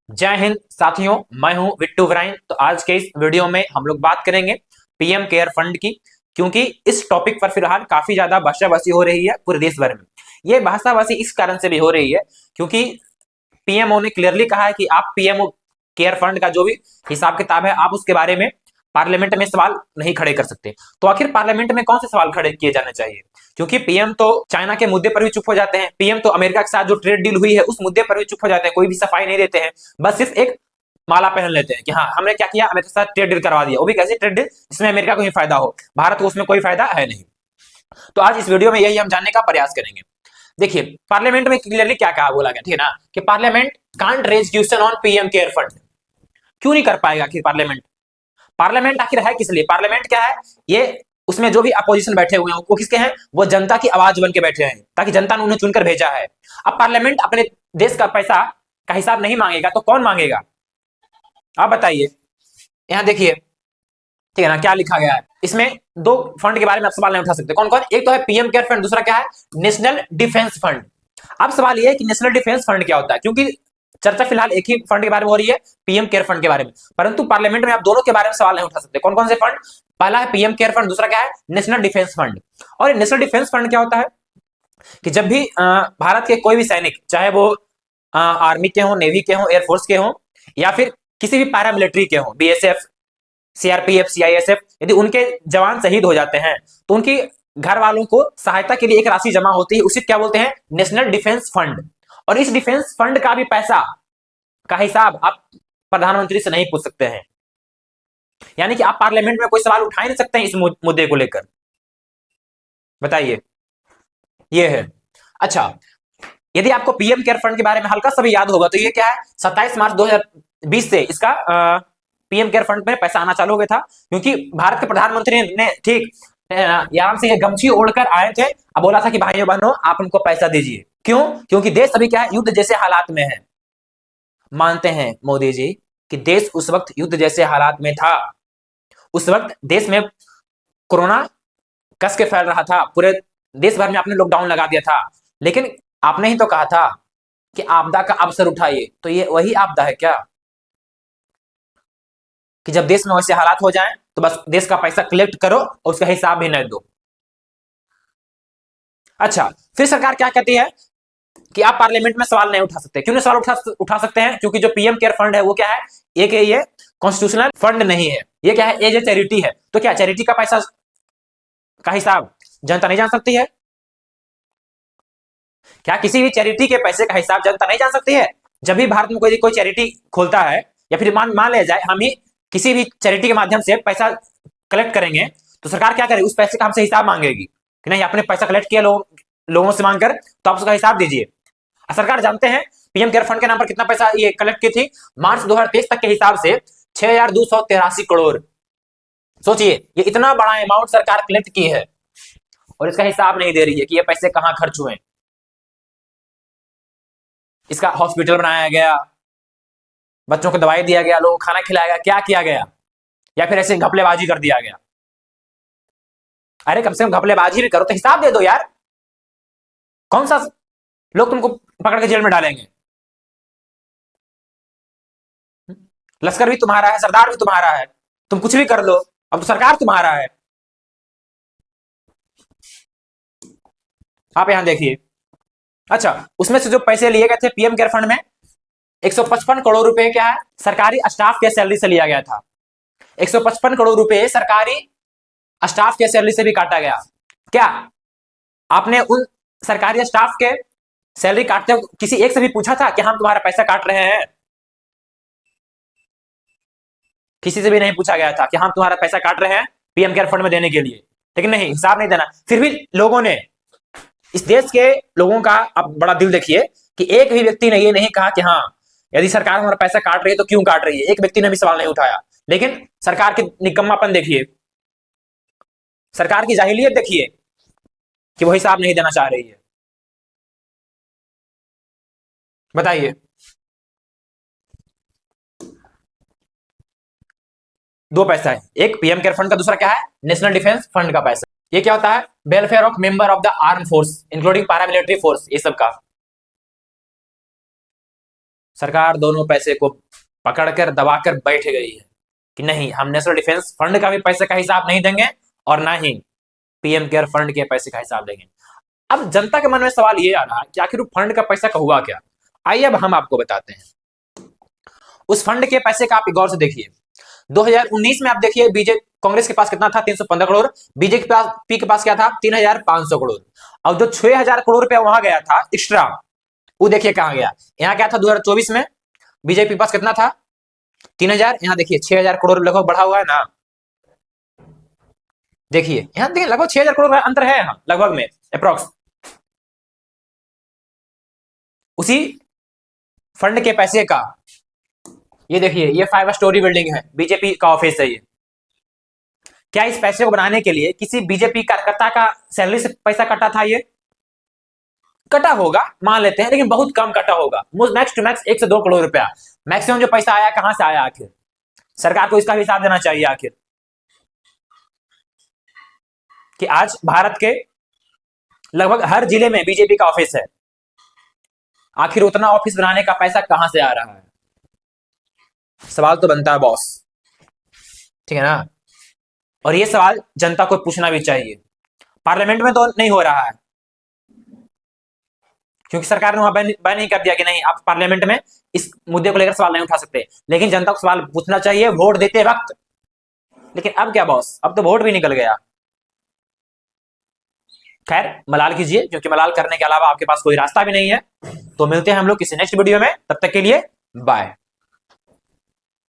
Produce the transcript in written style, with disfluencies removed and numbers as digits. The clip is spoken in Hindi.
जय हिंद साथियों, मैं हूं विट्टू ब्राइन। तो आज के इस वीडियो में हम लोग बात करेंगे पीएम केयर फंड की, क्योंकि इस टॉपिक पर फिलहाल काफी ज्यादा बहसाबसी हो रही है पूरे देश भर में। ये बहसाबसी इस कारण से भी हो रही है क्योंकि पीएमओ ने क्लियरली कहा है कि आप पीएमओ केयर फंड का जो भी हिसाब किताब है, आप उसके बारे में पार्लियामेंट में सवाल नहीं खड़े कर सकते। तो आखिर पार्लियामेंट में कौन से सवाल खड़े किए जाने चाहिए? क्योंकि पीएम तो चाइना के मुद्दे पर भी चुप हो जाते हैं, पीएम तो अमेरिका के साथ जो ट्रेड डील हुई है उस मुद्दे पर भी चुप हो जाते हैं, कोई भी सफाई नहीं देते हैं। बस सिर्फ एक माला पहन लेते हैं कि हाँ हमने क्या किया, अमेरिका के साथ ट्रेड डील करवा दिया, वो भी कैसे ट्रेड डील जिसमें अमेरिका को ही फायदा हो, भारत को उसमें कोई फायदा है नहीं। तो आज इस वीडियो में यही हम जानने का प्रयास करेंगे। देखिए, पार्लियामेंट में क्लियरली क्या कहा बोला गया, ठीक है ना, कि parliament can't raise question on PM care fund. क्यों नहीं कर पाएगा आखिर पार्लियामेंट? पार्लियामेंट आखिर है किस लिए? पार्लियामेंट क्या है? ये उसमें जो भी अपोजिशन बैठे हुए हैं वो किसके हैं? वो जनता की आवाज बन के बैठे हैं, ताकि जनता ने उन्हें चुनकर भेजा है। अब पार्लियामेंट अपने देश का पैसा का हिसाब नहीं मांगेगा तो कौन मांगेगा? आप बताइए। यहाँ देखिए, ठीक है ना, क्या लिखा गया है इसमें। दो फंड के बारे में आप सवाल नहीं उठा सकते। कौन कौन? एक तो है पीएम केयर फंड, दूसरा क्या है? National defence fund. अब सवाल यह है कि नेशनल डिफेंस फंड क्या होता है, क्योंकि चर्चा फिलहाल एक ही फंड के बारे में हो रही है, पीएम केयर फंड के बारे में, परंतु पार्लियामेंट में आप दोनों के बारे में सवाल नहीं उठा सकते। कौन कौन से फंड? पहला है पीएम केयर फंड, दूसरा क्या है? National defence fund. और नेशनल डिफेंस फंड क्या होता है कि जब भी भारत के कोई भी सैनिक, चाहे वो आर्मी के हो, नेवी के हो, एयरफोर्स के हो, या फिर किसी भी पैरामिलिट्री के हो, बीएसएफ, सीआरपीएफ, सीआईएसएफ, यदि उनके जवान शहीद हो जाते हैं तो उनकी घर वालों को सहायता के लिए एक राशि जमा होती है, उसे क्या बोलते हैं? National defence fund. और इस डिफेंस फंड का भी पैसा का हिसाब आप प्रधानमंत्री से नहीं पूछ सकते हैं। यानी कि आप पार्लियामेंट में कोई सवाल उठा ही नहीं सकते हैं इस मुद्दे को लेकर। बताइए, ये है। अच्छा, यदि आपको पीएम केयर फंड के बारे में हल्का सा भी याद होगा तो ये क्या है? 27 मार्च 2020 से इसका पीएम केयर फंड में पैसा आना चालू हो गया था, क्योंकि भारत के प्रधानमंत्री ने ठीक यहाँ से ये गमछी ओढ़कर आए थे, अब बोला था कि भाइयों बहनों आप हमको पैसा दीजिए। क्यों? क्योंकि देश अभी क्या है? युद्ध जैसे हालात में है। मानते हैं मोदी जी कि देश उस वक्त युद्ध जैसे हालात में था। उस वक्त देश में कोरोना कस के फैल रहा था, पूरे देश भर में आपने लॉकडाउन लगा दिया था। लेकिन आपने ही तो कहा था कि आपदा का अवसर उठाइए, तो ये वही आपदा है क्या कि जब देश में वैसे हालात हो जाएं तो बस देश का पैसा कलेक्ट करो और उसका हिसाब भी नहीं दो? अच्छा, फिर सरकार क्या कहती है कि आप पार्लियामेंट में सवाल नहीं उठा सकते। क्यों नहीं सवाल उठा सकते हैं? क्योंकि जो पीएम केयर फंड है वो क्या है? एक ये कॉन्स्टिट्यूशनल फंड नहीं है, ये क्या है? एज ए चैरिटी है। तो क्या चैरिटी का पैसा का हिसाब जनता नहीं जान सकती है? क्या किसी भी चैरिटी के पैसे का हिसाब जनता नहीं जान सकती है? जब भी भारत में कोई कोई चैरिटी खोलता है, या फिर मान मान लिया जाए हम ही किसी भी चैरिटी के माध्यम से पैसा कलेक्ट करेंगे, तो सरकार क्या करे? उस पैसे का हमसे हिसाब मांगेगी कि नहीं, आपने पैसा कलेक्ट किया लोगों से मांगकर, तो आप उसका हिसाब दीजिए। सरकार जानते हैं पीएम केयर फंड के नाम पर कितना पैसा ये कलेक्ट की थी? मार्च 2023 तक के हिसाब से 6283 करोड़। सोचिए, ये इतना बड़ा अमाउंट सरकार कलेक्ट की है और इसका हिसाब नहीं दे रही है कि ये पैसे कहां खर्च हुए। इसका हॉस्पिटल बनाया गया, बच्चों को दवाई दिया गया, लोगों को खाना खिलाया गया, क्या किया गया? या फिर ऐसे घपलेबाजी कर दिया गया? अरे कम से कम घपलेबाजी भी करो तो हिसाब दे दो यार। कौन सा लोग तुमको पकड़ के जेल में डालेंगे? लश्कर भी तुम्हारा है, सरदार भी तुम्हारा है, तुम कुछ भी कर लो, अब तो सरकार तुम्हारा है। आप यहां देखिए। अच्छा, उसमें से जो पैसे लिए गए थे पीएम केयर फंड में, 155 करोड़ रुपए क्या है? सरकारी स्टाफ के सैलरी से लिया गया था। 155 करोड़ रुपए सरकारी स्टाफ के सैलरी से भी काटा गया। क्या आपने उन सरकारी स्टाफ के सैलरी काटते हो किसी एक से भी पूछा था कि हम तुम्हारा पैसा काट रहे हैं? किसी से भी नहीं पूछा गया था कि हम तुम्हारा पैसा काट रहे हैं पीएम केयर फंड में देने के लिए। लेकिन नहीं, हिसाब नहीं देना। फिर भी लोगों ने, इस देश के लोगों का आप बड़ा दिल देखिए कि एक भी व्यक्ति ने ये नहीं कहा कि हाँ यदि सरकार हमारा पैसा काट रही है तो क्यों काट रही है। एक व्यक्ति ने भी सवाल नहीं उठाया। लेकिन सरकार की निकम्मापन देखिए, सरकार की जाहिलियत देखिए कि वो हिसाब नहीं देना चाह रही है। बताइए। दो पैसा है, एक पीएम केयर फंड का, दूसरा क्या है? नेशनल डिफेंस फंड का पैसा। ये क्या होता है? Welfare of member of the arm force including paramilitary force, ये सब का। सरकार दोनों पैसे को पकड़कर दबाकर बैठ गई है कि नहीं, हम नेशनल डिफेंस फंड का भी पैसे का हिसाब नहीं देंगे और ना ही पीएम केयर फंड के पैसे का हिसाब देंगे। अब जनता के मन में सवाल ये आ रहा है कि आखिर फंड का पैसा का हुआ क्या। आइए अब हम आपको बताते हैं। उस फंड के पैसे का आप गौर से देखिए। 2019 में आप देखिए बीजेपी कांग्रेस के पास कितना था, 315 करोड़। बीजेपी के पास क्या था, 3500 करोड़। और जो 6000 करोड़ रुपया वहां गया था एक्स्ट्रा, वो देखिए कहां गया। यहाँ क्या था 2024 में बीजेपी के पास कितना था, 3000। यहाँ देखिए 6000 करोड़ लगभग बढ़ा हुआ है ना। देखिए यहाँ देखिए लगभग 6000 करोड़ का अंतर है यहाँ लगभग में अप्रोक्स। उसी फंड के पैसे का ये देखिए, ये 5 स्टोरी बिल्डिंग है, बीजेपी का ऑफिस है ये। क्या इस पैसे को बनाने के लिए किसी बीजेपी कार्यकर्ता का सैलरी से पैसा कटा था? ये कटा होगा मान लेते हैं, लेकिन बहुत कम कटा होगा, मैक्स टू मैक्स 1 से 2 करोड़ रुपया। मैक्सिमम जो पैसा आया कहां से आया आखिर? सरकार को इसका भी हिसाब देना चाहिए आखिर कि आज भारत के लगभग हर जिले में बीजेपी का ऑफिस है। आखिर उतना ऑफिस बनाने का पैसा कहां से आ रहा है? सवाल तो बनता है बॉस, ठीक है ना। और ये सवाल जनता को पूछना भी चाहिए। पार्लियामेंट में तो नहीं हो रहा है क्योंकि सरकार ने वहां बैन नहीं कर दिया कि नहीं आप पार्लियामेंट में इस मुद्दे को लेकर सवाल नहीं उठा सकते, लेकिन जनता को सवाल पूछना चाहिए वोट देते वक्त। लेकिन अब क्या बॉस, अब तो वोट भी निकल गया। खैर मलाल कीजिए, क्योंकि मलाल करने के अलावा आपके पास कोई रास्ता भी नहीं है। तो मिलते हैं हम लोग किसी नेक्स्ट वीडियो में, तब तक के लिए बाय।